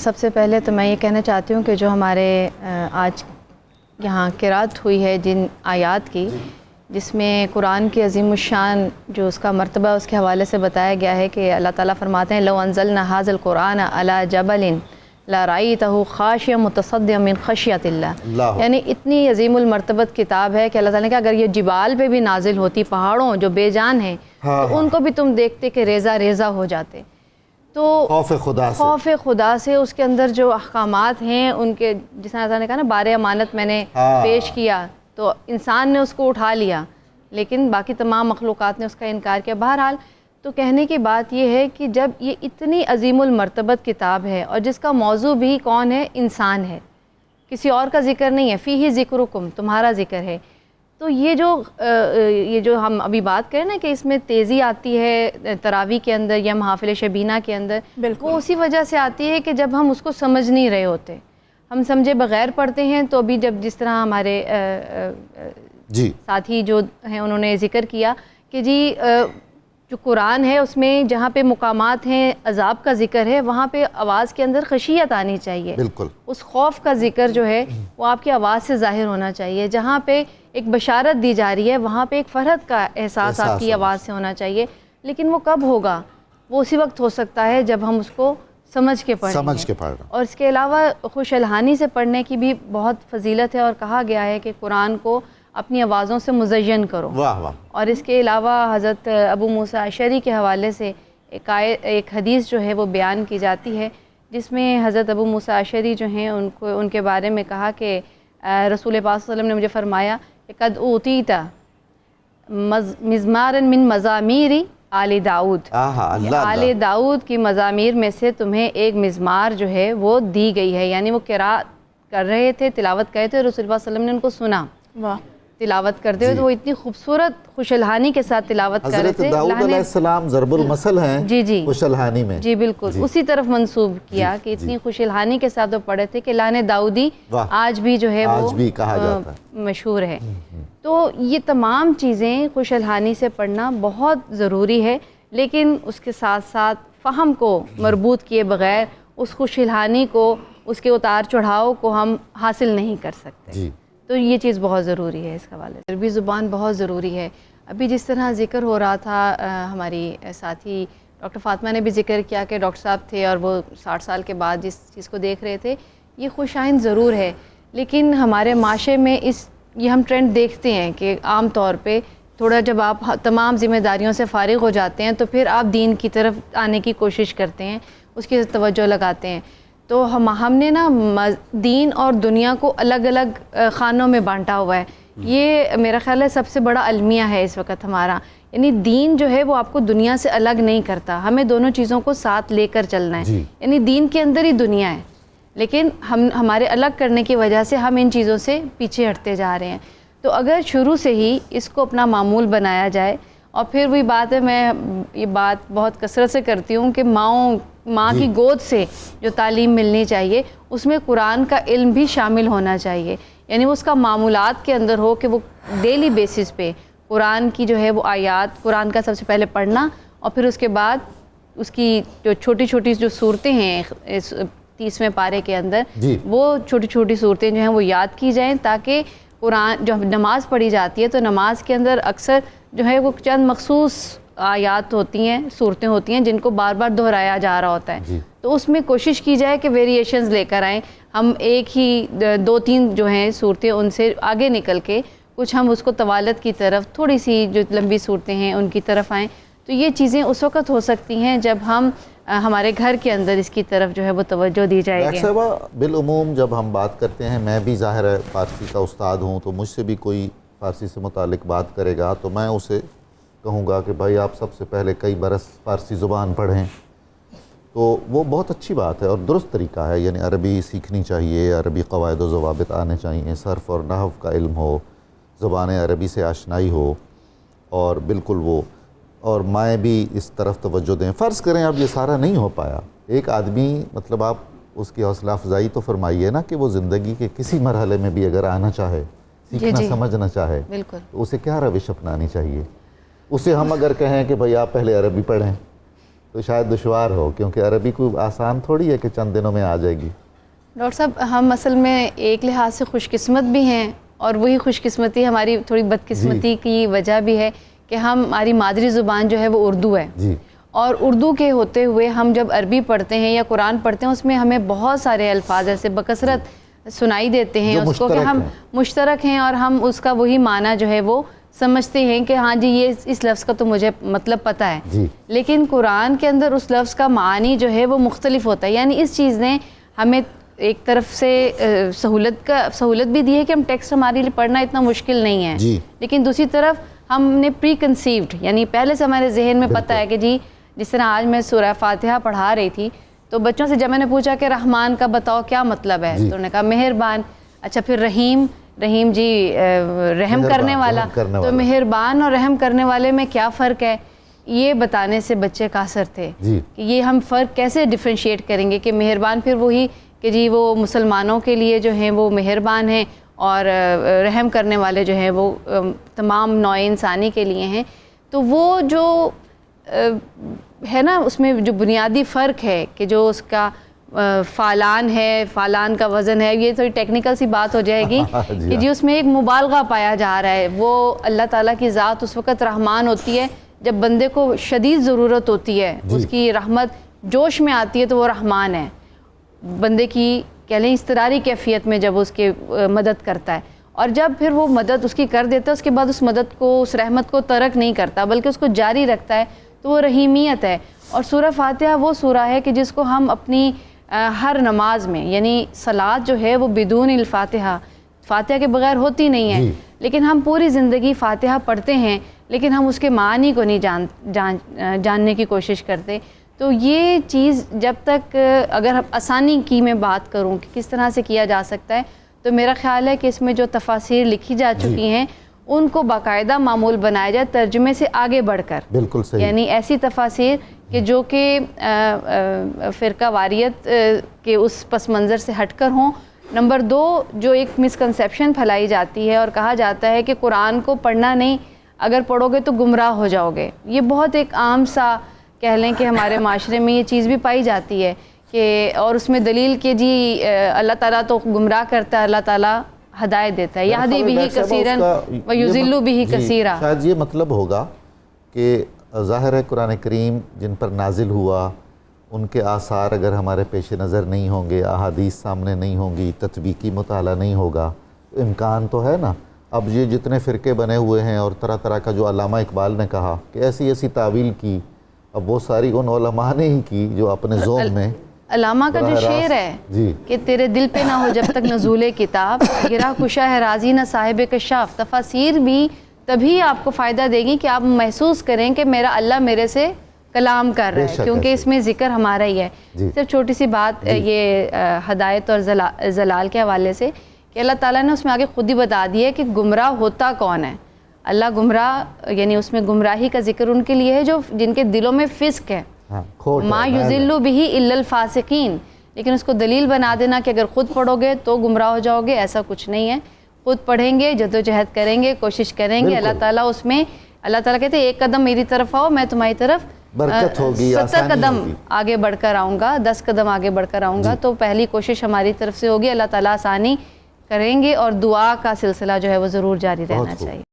سب سے پہلے تو میں یہ کہنا چاہتی ہوں کہ جو ہمارے آج یہاں قرات ہوئی ہے جن آیات کی، جس میں قرآن کی عظیم الشان جو اس کا مرتبہ اس کے حوالے سے بتایا گیا ہے کہ اللہ تعالیٰ فرماتے ہیں لو انزلنا ھذا القرآن علی جبل لرأیتہ خاشعا متصدعا من خشیۃ اللہ، یعنی اتنی عظیم المرتبت کتاب ہے کہ اللہ تعالیٰ نے کہا اگر یہ جبال پہ بھی نازل ہوتی، پہاڑوں جو بے جان ہیں تو ان کو بھی تم دیکھتے کہ ریزہ ریزہ ہو جاتے۔ تو خوف خدا سے اس کے اندر جو احکامات ہیں ان کے، جس طرح اللہ تعالیٰ نے کہا نا بارے امانت میں نے پیش کیا، تو انسان نے اس کو اٹھا لیا لیکن باقی تمام مخلوقات نے اس کا انکار کیا۔ بہرحال تو کہنے کی بات یہ ہے کہ جب یہ اتنی عظیم المرتبت کتاب ہے اور جس کا موضوع بھی کون ہے؟ انسان ہے، کسی اور کا ذکر نہیں ہے، فیہ ذکرکم، تمہارا ذکر ہے، تو یہ جو ہم ابھی بات کریں نا کہ اس میں تیزی آتی ہے تراویح کے اندر یا محافل شبینہ کے اندر، وہ اسی وجہ سے آتی ہے کہ جب ہم اس کو سمجھ نہیں رہے ہوتے، ہم سمجھے بغیر پڑھتے ہیں۔ تو ابھی جب جس طرح ہمارے ساتھی جو ہیں انہوں نے ذکر کیا کہ جو قرآن ہے اس میں جہاں پہ مقامات ہیں عذاب کا ذکر ہے، وہاں پہ آواز کے اندر خشیت آنی چاہیے، بالکل اس خوف کا ذکر جو ہے وہ آپ کی آواز سے ظاہر ہونا چاہیے۔ جہاں پہ ایک بشارت دی جا رہی ہے وہاں پہ ایک فرحت کا احساس آپ کی آواز سے ہونا چاہیے، لیکن وہ کب ہوگا؟ وہ اسی وقت ہو سکتا ہے جب ہم اس کو سمجھ کے پڑھیں گے۔ اور اس کے علاوہ خوش الحانی سے پڑھنے کی بھی بہت فضیلت ہے، اور کہا گیا ہے کہ قرآن کو اپنی آوازوں سے مزین کرو۔ اور اس کے علاوہ حضرت ابو موسیٰ اشعری کے حوالے سے ایک حدیث جو ہے وہ بیان کی جاتی ہے، جس میں حضرت ابو موسیٰ اشعری جو ہیں ان کے بارے میں کہا کہ رسول پاک صلی اللہ علیہ وسلم نے مجھے فرمایا کہ قد اوتیت مزمارا من مزامیر آل داؤد، آل داؤد کی مزامیر میں سے تمہیں ایک مزمار جو ہے وہ دی گئی ہے، یعنی وہ قرات کر رہے تھے، تلاوت کر رہے تھے، رسول پاک صلی اللہ علیہ وسلم نے ان کو سنا تلاوت کرتے ہوئے، تو وہ اتنی خوبصورت خوش الحانی کے ساتھ تلاوت کر رہے تھے۔ حضرت داؤد علیہ السلام ضرب المثل ہیں خوش الحانی میں، جی بالکل اسی طرف منسوب کیا کہ اتنی خوش الحانی کے ساتھ وہ پڑھے تھے کہ لان داؤدی آج بھی جو ہے وہ مشہور ہے۔ تو یہ تمام چیزیں خوش الحانی سے پڑھنا بہت ضروری ہے، لیکن اس کے ساتھ ساتھ فہم کو مربوط کیے بغیر اس خوش الحانی کو، اس کے اتار چڑھاؤ کو ہم حاصل نہیں کر سکتے۔ تو یہ چیز بہت ضروری ہے اس حوالے سے، عربی زبان بہت ضروری ہے۔ ابھی جس طرح ذکر ہو رہا تھا، ہماری ساتھی ڈاکٹر فاطمہ نے بھی ذکر کیا کہ ڈاکٹر صاحب تھے اور وہ 60 سال کے بعد جس چیز کو دیکھ رہے تھے، یہ خوش آئند ضرور ہے، لیکن ہمارے معاشرے میں یہ ہم ٹرینڈ دیکھتے ہیں کہ عام طور پہ تھوڑا جب آپ تمام ذمہ داریوں سے فارغ ہو جاتے ہیں تو پھر آپ دین کی طرف آنے کی کوشش کرتے ہیں، اس کی توجہ لگاتے ہیں۔ تو ہم نے نا دین اور دنیا کو الگ الگ خانوں میں بانٹا ہوا ہے۔ یہ میرا خیال ہے سب سے بڑا المیہ ہے اس وقت ہمارا، یعنی دین جو ہے وہ آپ کو دنیا سے الگ نہیں کرتا، ہمیں دونوں چیزوں کو ساتھ لے کر چلنا ہے۔ یعنی دین کے اندر ہی دنیا ہے، لیکن ہمارے الگ کرنے کی وجہ سے ہم ان چیزوں سے پیچھے ہٹتے جا رہے ہیں۔ تو اگر شروع سے ہی اس کو اپنا معمول بنایا جائے، اور پھر وہی بات ہے، میں یہ بات بہت کثرت سے کرتی ہوں کہ ماں کی گود سے جو تعلیم ملنی چاہیے اس میں قرآن کا علم بھی شامل ہونا چاہیے، یعنی اس کا معمولات کے اندر ہو کہ وہ ڈیلی بیسس پہ قرآن کی جو ہے وہ آیات، قرآن کا سب سے پہلے پڑھنا، اور پھر اس کے بعد اس کی جو چھوٹی چھوٹی جو صورتیں ہیں 30ویں پارے کے اندر، وہ چھوٹی چھوٹی صورتیں جو ہیں وہ یاد کی جائیں، تاکہ قرآن جو نماز پڑھی جاتی ہے تو نماز کے اندر اکثر جو ہے وہ چند مخصوص آیات ہوتی ہیں، صورتیں ہوتی ہیں جن کو بار بار دہرایا جا رہا ہوتا ہے، تو اس میں کوشش کی جائے کہ ویریشنز لے کر آئیں، ہم ایک ہی 2-3 جو ہیں صورتیں ان سے آگے نکل کے کچھ ہم اس کو طوالت کی طرف، تھوڑی سی جو لمبی صورتیں ہیں ان کی طرف آئیں۔ تو یہ چیزیں اس وقت ہو سکتی ہیں جب ہم ہمارے گھر کے اندر اس کی طرف جو ہے وہ توجہ دی جائے گی۔ بالعموم جب ہم بات کرتے ہیں، میں بھی ظاہر ہے فارسی کا استاد ہوں، تو مجھ سے بھی کوئی فارسی سے متعلق بات کرے گا تو میں اسے کہوں گا کہ بھائی آپ سب سے پہلے کئی برس فارسی زبان پڑھیں، تو وہ بہت اچھی بات ہے اور درست طریقہ ہے، یعنی عربی سیکھنی چاہیے، عربی قواعد و ضوابط آنے چاہیے، صرف اور نحو کا علم ہو، زبان عربی سے آشنائی ہو، اور بالکل وہ اور مائیں بھی اس طرف توجہ دیں۔ فرض کریں اب یہ سارا نہیں ہو پایا، ایک آدمی مطلب آپ اس کی حوصلہ افزائی تو فرمائیے نا کہ وہ زندگی کے کسی مرحلے میں بھی اگر آنا چاہے، سیکھنا سمجھنا چاہے، تو اسے کیا روش اپنانی چاہیے؟ اسے ہم اگر کہیں کہ بھئی آپ پہلے عربی پڑھیں تو شاید دشوار ہو، کیونکہ عربی کوئی آسان تھوڑی ہے کہ چند دنوں میں آ جائے گی۔ ڈاکٹر صاحب ہم اصل میں ایک لحاظ سے خوش قسمت بھی ہیں، اور وہی خوش قسمتی ہماری تھوڑی بدقسمتی کی وجہ بھی ہے کہ ہماری مادری زبان جو ہے وہ اردو ہے، اور اردو کے ہوتے ہوئے ہم جب عربی پڑھتے ہیں یا قرآن پڑھتے ہیں اس میں ہمیں بہت سارے الفاظ ایسے بکثرت سنائی دیتے ہیں اس کو کہ ہم مشترک ہیں، اور ہم اس کا وہی معنی جو ہے وہ سمجھتے ہیں کہ ہاں جی یہ اس لفظ کا تو مجھے مطلب پتہ ہے، لیکن قرآن کے اندر اس لفظ کا معنی جو ہے وہ مختلف ہوتا ہے۔ یعنی اس چیز نے ہمیں ایک طرف سے سہولت بھی دی ہے کہ ہم ٹیکسٹ ہمارے لیے پڑھنا اتنا مشکل نہیں ہے، لیکن دوسری طرف ہم نے پری کنسیوڈ، یعنی پہلے سے ہمارے ذہن میں پتہ ہے کہ جی جس طرح آج میں سورہ فاتحہ پڑھا رہی تھی تو بچوں سے جب میں نے پوچھا کہ رحمان کا بتاؤ کیا مطلب ہے، تو انہوں نے کہا مہربان، اچھا پھر رحیم جی رحم کرنے والا، تو مہربان اور رحم کرنے والے میں کیا فرق ہے، یہ بتانے سے بچے قاصر تھے کہ یہ ہم فرق کیسے ڈفرینشیٹ کریں گے کہ مہربان پھر وہی کہ جی وہ مسلمانوں کے لیے جو ہیں وہ مہربان ہیں، اور رحم کرنے والے جو ہیں وہ تمام نوع انسانی کے لیے ہیں۔ تو وہ جو ہے نا اس میں جو بنیادی فرق ہے کہ جو اس کا فالان ہے، فالان کا وزن ہے، یہ تھوڑی ٹیکنیکل سی بات ہو جائے گی کہ جی اس میں ایک مبالغہ پایا جا رہا ہے۔ وہ اللہ تعالیٰ کی ذات اس وقت رحمان ہوتی ہے جب بندے کو شدید ضرورت ہوتی ہے، اس کی رحمت جوش میں آتی ہے تو وہ رحمان ہے، بندے کی کہہ لیں اضطراری کیفیت میں جب اس کے مدد کرتا ہے، اور جب پھر وہ مدد اس کی کر دیتا ہے اس کے بعد اس مدد کو، اس رحمت کو ترک نہیں کرتا بلکہ اس کو جاری رکھتا ہے، تو وہ رحیمیت ہے۔ اور سورہ فاتحہ وہ سورہ ہے کہ جس کو ہم اپنی ہر نماز میں، یعنی صلاۃ جو ہے وہ بدون الفاتحہ، فاتحہ کے بغیر ہوتی نہیں ہے، لیکن ہم پوری زندگی فاتحہ پڑھتے ہیں لیکن ہم اس کے معنی کو نہیں جاننے کی کوشش کرتے۔ تو یہ چیز جب تک اگر آسانی کی میں بات کروں کہ کس طرح سے کیا جا سکتا ہے، تو میرا خیال ہے کہ اس میں جو تفاسیر لکھی جا چکی ہیں ان کو باقاعدہ معمول بنایا جائے ترجمے سے آگے بڑھ کر، بالکل صحیح، یعنی ایسی تفاسیر کہ جو کہ فرقہ واریت کے اس پس منظر سے ہٹ کر ہوں۔ نمبر 2، جو ایک مسکنسیپشن پھیلائی جاتی ہے اور کہا جاتا ہے کہ قرآن کو پڑھنا نہیں، اگر پڑھو گے تو گمراہ ہو جاؤ گے، یہ بہت ایک عام سا کہہ لیں کہ ہمارے معاشرے میں یہ چیز بھی پائی جاتی ہے کہ، اور اس میں دلیل کہ جی اللہ تعالیٰ تو گمراہ کرتا ہے، اللہ تعالیٰ ہدایت دیتا ہے، یہدی بہ کثیرا ویضل بہ کثیرا۔ شاید یہ مطلب ہوگا کہ ظاہر ہے قرآن کریم جن پر نازل ہوا ان کے آثار اگر ہمارے پیش نظر نہیں ہوں گے، احادیث سامنے نہیں ہوں گی، تطبیقی مطالعہ نہیں ہوگا، امکان تو ہے نا۔ اب یہ جتنے فرقے بنے ہوئے ہیں اور طرح طرح کا جو علامہ اقبال نے کہا کہ ایسی ایسی تعویل کی، اب وہ ساری ان علماء نے ہی کی جو اپنے ذوق میں، علامہ کا جو شعر ہے کہ تیرے دل پہ نہ ہو جب تک نزول کتاب، گرا کشا ہے راضی نہ صاحب کشاف، تفاسیر بھی تبھی آپ کو فائدہ دے گی کہ آپ محسوس کریں کہ میرا اللہ میرے سے کلام کر رہا ہے، کیونکہ اس میں ذکر ہمارا ہی ہے۔ صرف چھوٹی سی بات یہ ہدایت اور زلال کے حوالے سے کہ اللہ تعالیٰ نے اس میں آگے خود ہی بتا دیا ہے کہ گمراہ ہوتا کون ہے۔ اللہ گمراہ، یعنی اس میں گمراہی کا ذکر ان کے لیے ہے جو جن کے دلوں میں فسق ہے، ما یضل بہ الا الفاسقین، لیکن اس کو دلیل بنا دینا کہ اگر خود پڑھو گے تو گمراہ ہو جاؤ گے، ایسا کچھ نہیں ہے۔ خود پڑھیں گے، جدوجہد کریں گے، کوشش کریں گے، اللہ تعالیٰ اس میں، اللہ تعالیٰ کہتے ہیں ایک قدم میری طرف آؤ میں تمہاری طرف برکت ہوگی، 70 قدم آگے بڑھ کر آؤں گا، 10 قدم آگے بڑھ کر آؤں گا۔ تو پہلی کوشش ہماری طرف سے ہوگی، اللہ تعالیٰ آسانی کریں گے، اور دعا کا سلسلہ جو ہے وہ ضرور جاری رہنا چاہیے۔